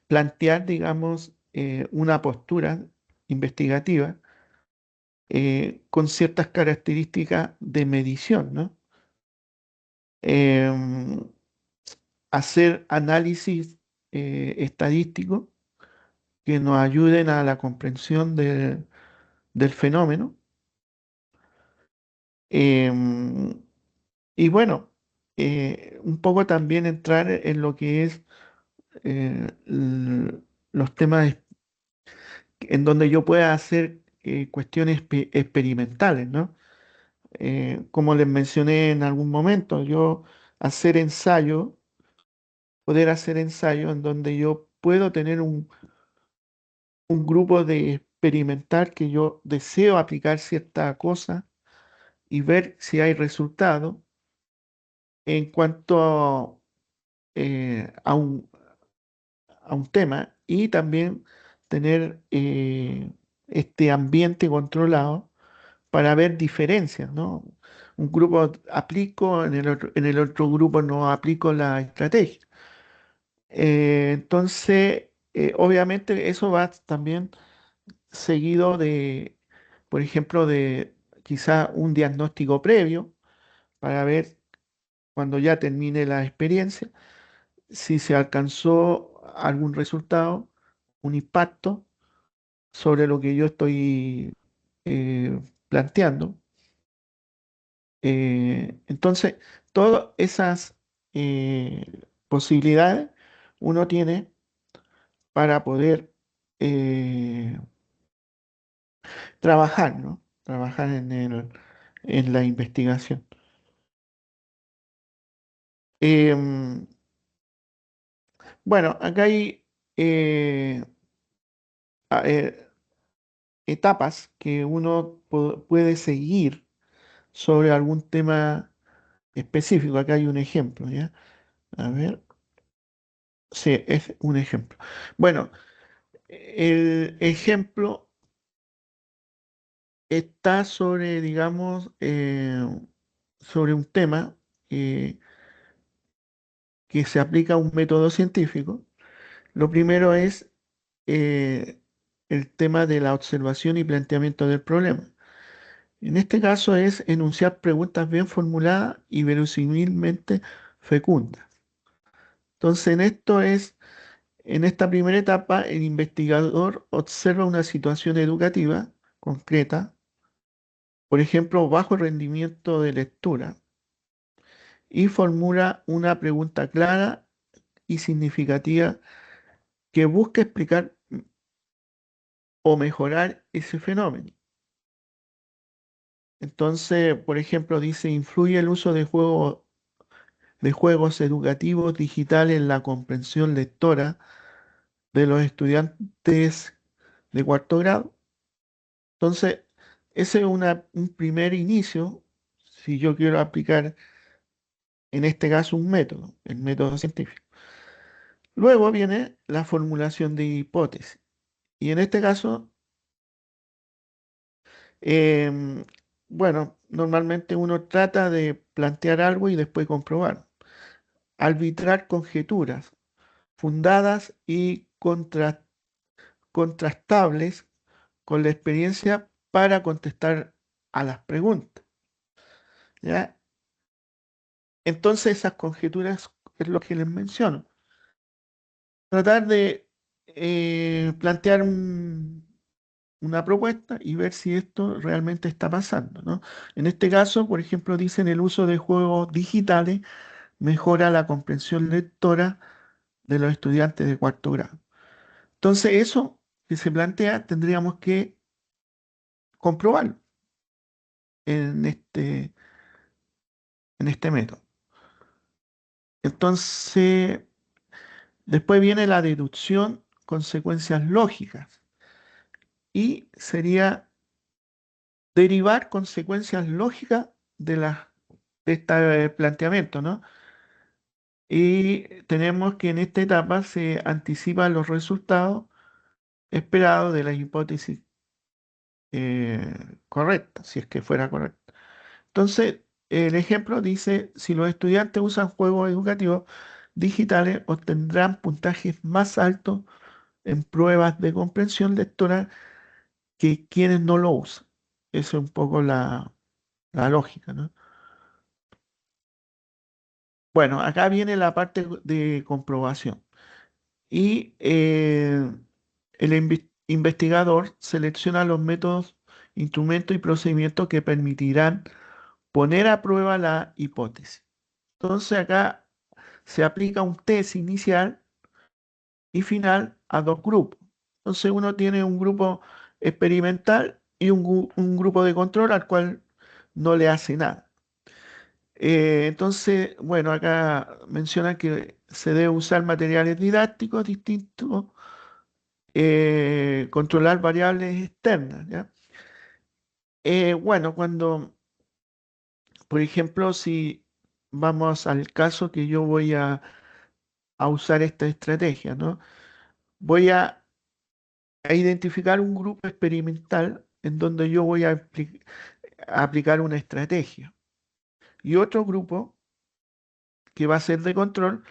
plantear, digamos, una postura investigativa con ciertas características de medición, ¿no? Em, Hacer análisis estadístico que nos ayuden a la comprensión del fenómeno. Em, y bueno, un poco también entrar en lo que es los temas en donde yo pueda hacer cuestiones experimentales, ¿no? Como les mencioné en algún momento, yo hacer ensayo, poder hacer ensayo en donde yo puedo tener un grupo de experimental que yo deseo aplicar cierta cosa y ver si hay resultado en cuanto a un tema y también tener este ambiente controlado para ver diferencias, ¿no? Un grupo aplico, en el otro grupo no aplico la estrategia. Entonces, obviamente eso va también seguido de, por ejemplo, de quizá un diagnóstico previo para ver cuando ya termine la experiencia si se alcanzó algún resultado, un impacto sobre lo que yo estoy planteando. Entonces, todas esas posibilidades uno tiene para poder eh, trabajar, ¿no? Trabajar en la investigación. Em, bueno, acá hay eh, a- eh, etapas que uno puede seguir sobre algún tema específico. Acá hay un ejemplo, ¿ya? A ver, sí, es un ejemplo. Bueno, el ejemplo está sobre, digamos, sobre un tema eh, que se aplica a un método científico. Lo primero es eh, el tema de la observación y planteamiento del problema. En este caso es enunciar preguntas bien formuladas y verosímilmente fecundas. Entonces, en esto es En esta primera etapa, el investigador observa una situación educativa concreta, por ejemplo, bajo rendimiento de lectura, y formula una pregunta clara y significativa que busca explicar o mejorar ese fenómeno. Entonces, por ejemplo, dice, ¿influye el uso de juegos educativos digitales en la comprensión lectora de los estudiantes de cuarto grado? Entonces, ese es un primer inicio, si yo quiero aplicar en este caso un método, el método científico. Luego viene la formulación de hipótesis. Y en este caso, em, bueno, normalmente uno trata de plantear algo y después comprobar. Arbitrar conjeturas fundadas y contrastables con la experiencia para contestar a las preguntas. ¿Ya? Entonces esas conjeturas es lo que les menciono. Tratar de plantear una propuesta y ver si esto realmente está pasando, ¿no? En este caso, por ejemplo, dicen el uso de juegos digitales mejora la comprensión lectora de los estudiantes de cuarto grado. Entonces, eso que se plantea tendríamos que comprobarlo en este método. Entonces, después viene la deducción, consecuencias lógicas, y sería derivar consecuencias lógicas de este planteamiento, ¿no? Y tenemos que en esta etapa se anticipan los resultados esperados de la hipótesis correcta, si es que fuera correcta. Entonces, el ejemplo dice, si los estudiantes usan juegos educativos digitales, obtendrán puntajes más altos en pruebas de comprensión lectora que quienes no lo usan. Esa es un poco la lógica, ¿no? Bueno, acá viene la parte de comprobación. Y el investigador selecciona los métodos, instrumentos y procedimientos que permitirán poner a prueba la hipótesis. Entonces acá se aplica un test inicial y final a dos grupos. Entonces uno tiene un grupo experimental y un grupo de control al cual no le hace nada. Entonces, bueno, acá menciona que se debe usar materiales didácticos distintos, controlar variables externas, ¿ya? Bueno, por ejemplo, si vamos al caso que yo voy a usar esta estrategia, ¿no? Voy a identificar un grupo experimental en donde yo voy a aplicar una estrategia y otro grupo que va a ser de control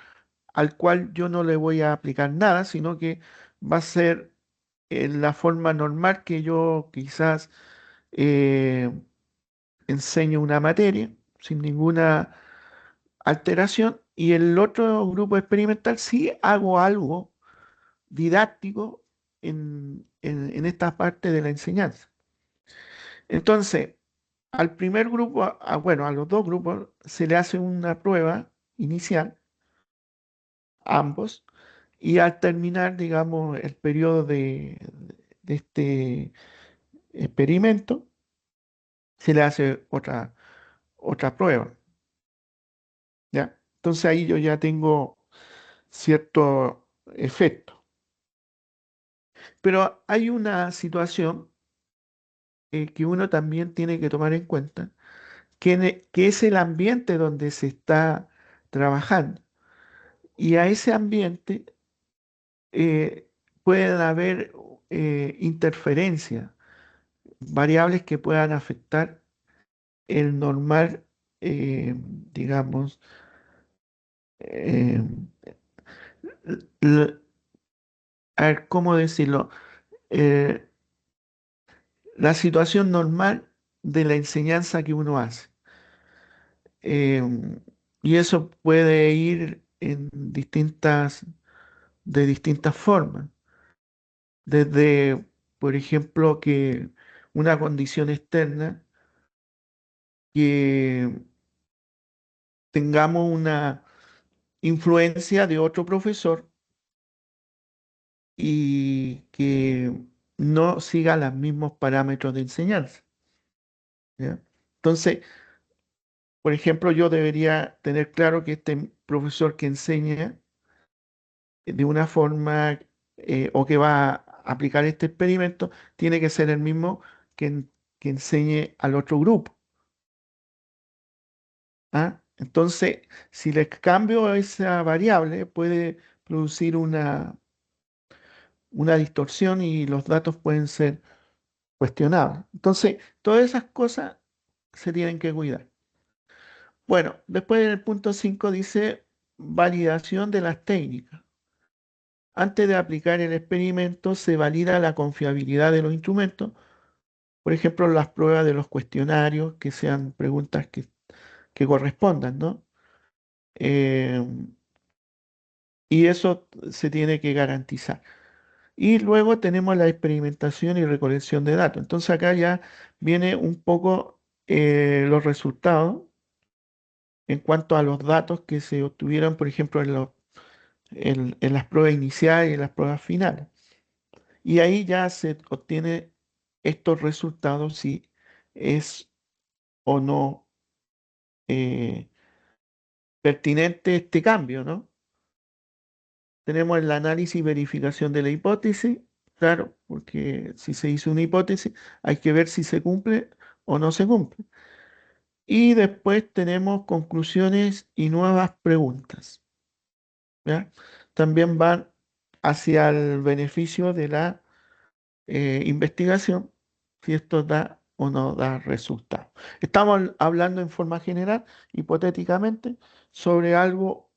al cual yo no le voy a aplicar nada, sino que va a ser en la forma normal que yo quizás eh, enseño una materia sin ninguna alteración y el otro grupo experimental sí hago algo didáctico en esta parte de la enseñanza. Entonces, al primer grupo, bueno, a los dos grupos se le hace una prueba inicial, ambos, y al terminar, digamos, el periodo de este experimento, se le hace otra prueba, ¿ya? Entonces ahí yo ya tengo cierto efecto. Pero hay una situación que uno también tiene que tomar en cuenta, que es el ambiente donde se está trabajando. Y a ese ambiente eh, pueden haber interferencias, variables que puedan afectar el normal, digamos, eh, l- a ver, ¿cómo decirlo? Eh, la situación normal de la enseñanza que uno hace. Y eso puede ir en distintas de distintas formas. Desde, por ejemplo, que una condición externa, que tengamos una influencia de otro profesor y que no siga los mismos parámetros de enseñanza. ¿Ya? Entonces, por ejemplo, yo debería tener claro que este profesor que enseña de una forma o que va a aplicar este experimento tiene que ser el mismo que enseñe al otro grupo. ¿Ah? Entonces, si les cambio esa variable, puede producir una distorsión y los datos pueden ser cuestionables. Entonces, todas esas cosas se tienen que cuidar. Bueno, después en el punto 5 dice validación de las técnicas. Antes de aplicar el experimento, se valida la confiabilidad de los instrumentos, por ejemplo, las pruebas de los cuestionarios, que sean preguntas que correspondan, ¿no? Eh, y eso se tiene que garantizar. Y luego tenemos la experimentación y recolección de datos. Entonces acá ya viene un poco los resultados en cuanto a los datos que se obtuvieron, por ejemplo, en las pruebas iniciales y en las pruebas finales. Y ahí ya se obtiene estos resultados si es o no eh, pertinente este cambio, ¿no? Tenemos el análisis y verificación de la hipótesis, claro, porque si se hizo una hipótesis hay que ver si se cumple o no se cumple. Y después tenemos conclusiones y nuevas preguntas, ¿ya? También van hacia el beneficio de la investigación, si esto da o no da resultado. Estamos hablando en forma general, hipotéticamente, sobre algo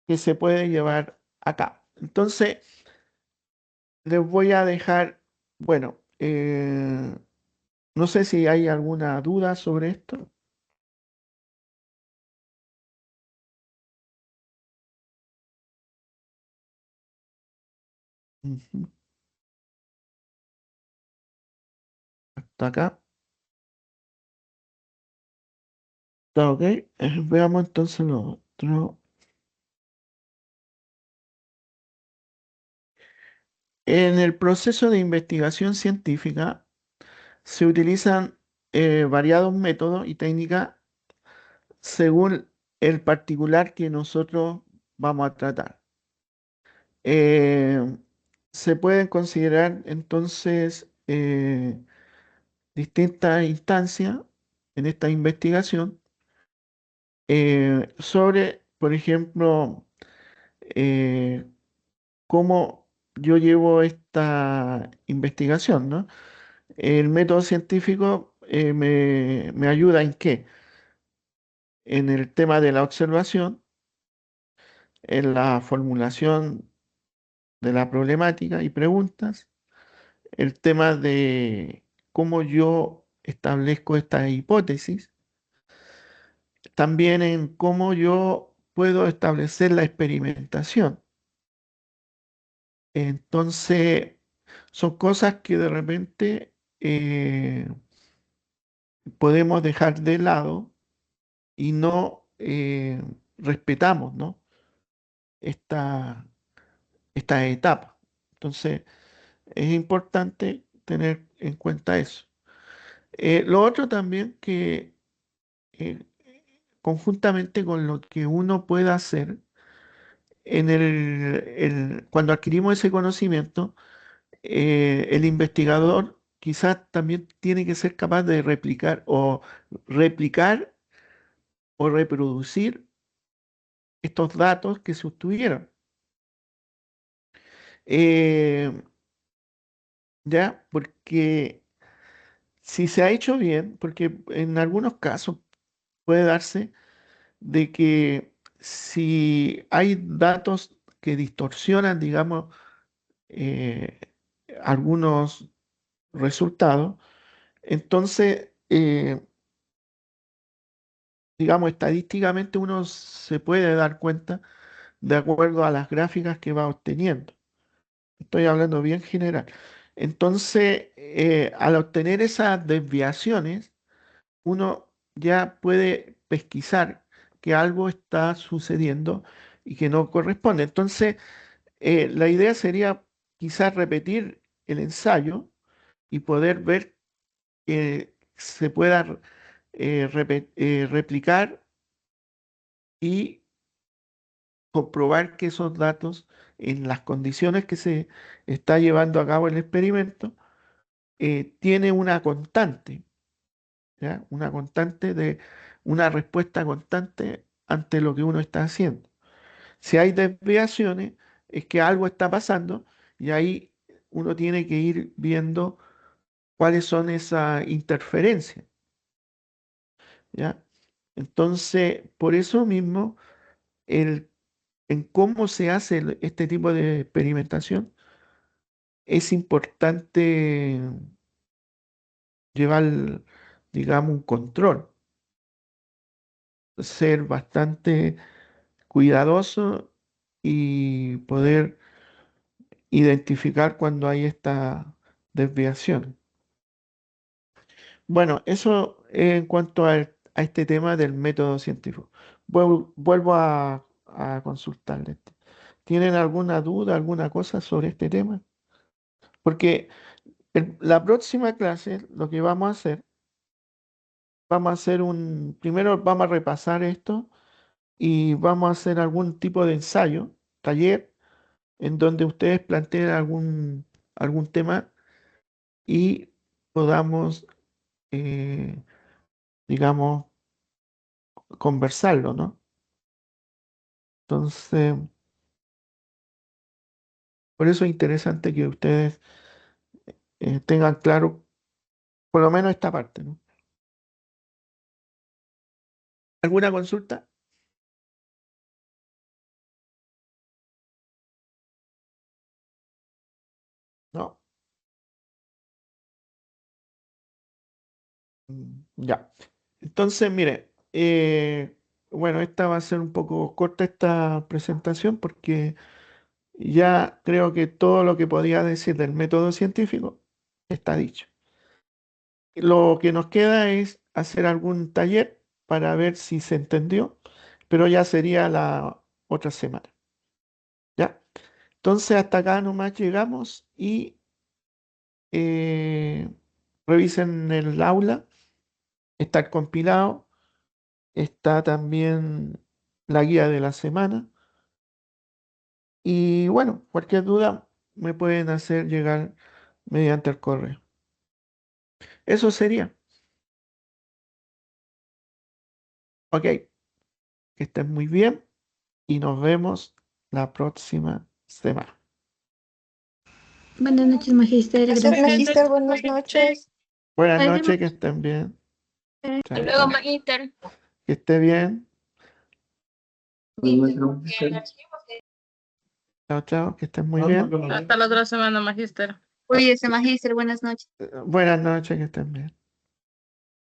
que se puede llevar a cabo. Entonces, les voy a dejar, bueno, no sé si hay alguna duda sobre esto. Ujú. Hasta acá. Está ok. Veamos entonces lo otro. En el proceso de investigación científica se utilizan variados métodos y técnicas según el particular que nosotros vamos a tratar. Eh, Se pueden considerar entonces distintas instancias en esta investigación sobre, por ejemplo, eh, cómo yo llevo esta investigación, ¿no? El método científico me ayuda en qué? En el tema de la observación, en la formulación de la problemática y preguntas, el tema de cómo yo establezco esta hipótesis, también en cómo yo puedo establecer la experimentación. Entonces, son cosas que de repente podemos dejar de lado y no respetamos, ¿no? Esta, esta etapa. Entonces, es importante tener en cuenta eso. Lo otro también que eh, conjuntamente con lo que uno pueda hacer cuando adquirimos ese conocimiento, el investigador quizás también tiene que ser capaz de replicar o reproducir estos datos que se obtuvieron. Eh, ¿Ya? Porque si se ha hecho bien, porque en algunos casos puede darse de que si hay datos que distorsionan, digamos, eh, algunos resultados, entonces, digamos, estadísticamente uno se puede dar cuenta de acuerdo a las gráficas que va obteniendo. Estoy hablando bien general. Entonces, al obtener esas desviaciones, uno ya puede pesquisar que algo está sucediendo y que no corresponde. Entonces, la idea sería quizás repetir el ensayo y poder ver que se pueda replicar y comprobar que esos datos en las condiciones que se está llevando a cabo el experimento tiene una constante, ¿ya? Una constante de una respuesta constante ante lo que uno está haciendo. Si hay desviaciones, es que algo está pasando y ahí uno tiene que ir viendo cuáles son esas interferencias, ¿ya? Entonces, por eso mismo, en cómo se hace este tipo de experimentación, es importante llevar, digamos, un control, ser bastante cuidadoso y poder identificar cuando hay esta desviación. Bueno, eso en cuanto a este tema del método científico. Vuelvo a consultarle. ¿Tienen alguna duda, alguna cosa sobre este tema? Porque la próxima clase lo que vamos a hacer primero vamos a repasar esto y vamos a hacer algún tipo de ensayo, taller, en donde ustedes planteen algún tema y podamos, digamos, conversarlo, ¿no? Entonces, por eso es interesante que ustedes tengan claro por lo menos esta parte, ¿no? ¿Alguna consulta? No. Ya. Entonces, mire, bueno, esta va a ser un poco corta esta presentación porque ya creo que todo lo que podía decir del método científico está dicho. Lo que nos queda es hacer algún taller para ver si se entendió, pero ya sería la otra semana. ¿Ya? Entonces, hasta acá nomás llegamos y eh, revisen el aula, está el compilado, está también la guía de la semana. Y bueno, cualquier duda me pueden hacer llegar mediante el correo. Eso sería. Ok, que estén muy bien y nos vemos la próxima semana. Buenas noches, magíster. Gracias, Gracias. magíster. Buenas noches. Buenas Adiós. noches, que estén bien. Hasta Chao, luego, chao. magíster. Que esté bien. Chao, chao, que estén muy bien. Hasta la otra semana, magíster. Cuídese, magíster. Buenas noches. Buenas noches, que estén bien.